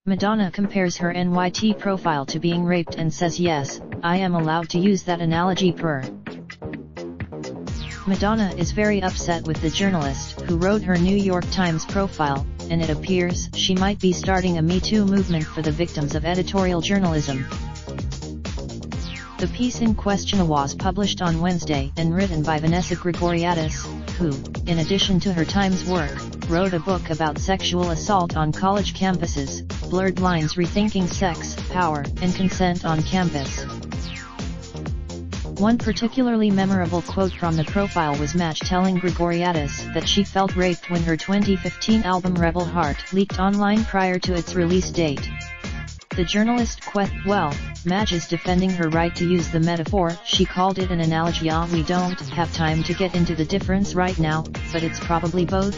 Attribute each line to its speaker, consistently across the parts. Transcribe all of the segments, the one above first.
Speaker 1: Madonna compares her NYT profile to being raped and says yes, I am allowed to use that analogy per. Madonna is very upset with the journalist who wrote her New York Times profile, and it appears she might be starting a Me Too movement for the victims of editorial journalism. The piece in question was published on Wednesday and written by Vanessa Grigoriadis, who, in addition to her Times work, wrote a book about sexual assault on college campuses, Blurred Lines Rethinking Sex, Power, and Consent on Campus. One particularly memorable quote from the profile was Madge telling Grigoriadis that she felt raped when her 2015 album Rebel Heart leaked online prior to its release date. The journalist well, Madge is defending her right to use the metaphor. She called it an analogy. We don't have time to get into the difference right now, but it's probably both.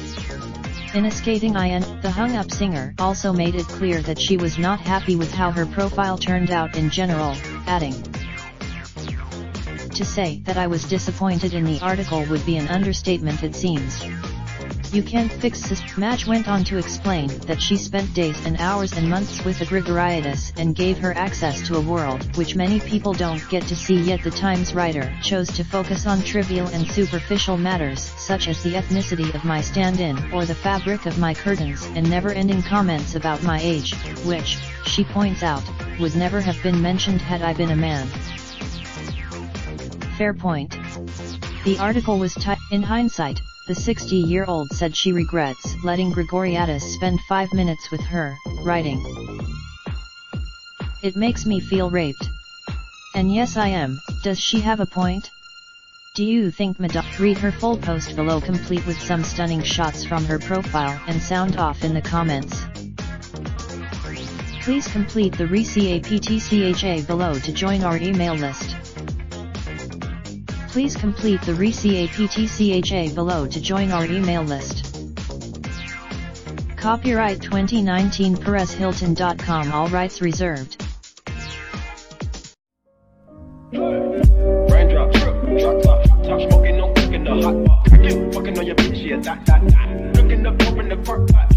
Speaker 1: In a scathing IN, the hung-up singer also made it clear that she was not happy with how her profile turned out in general, adding, "To say that I was disappointed in the article would be an understatement, it seems. You can't fix this." Madge went on to explain that she spent days and hours and months with the Grigoriadis and gave her access to a world which many people don't get to see, yet the Times writer chose to focus on trivial and superficial matters such as the ethnicity of my stand-in or the fabric of my curtains, and never-ending comments about my age, which, she points out, would never have been mentioned had I been a man. Fair point. The article was in hindsight, the 60-year-old said she regrets letting Grigoriadis spend 5 minutes with her, writing, "It makes me feel raped. And yes, I am." Does she have a point? Do you think Madonna? Read her full post below, complete with some stunning shots from her profile, and sound off in the comments. Please complete the ReCAPTCHA below to join our email list. Please complete the ReCAPTCHA below to join our email list. Copyright 2019 PerezHilton.com, all rights reserved.
Speaker 2: Raindrop, drop top smoking, no cooking the hot pot. Fucking on your bitch, yeah, that. Looking up, open the park pot.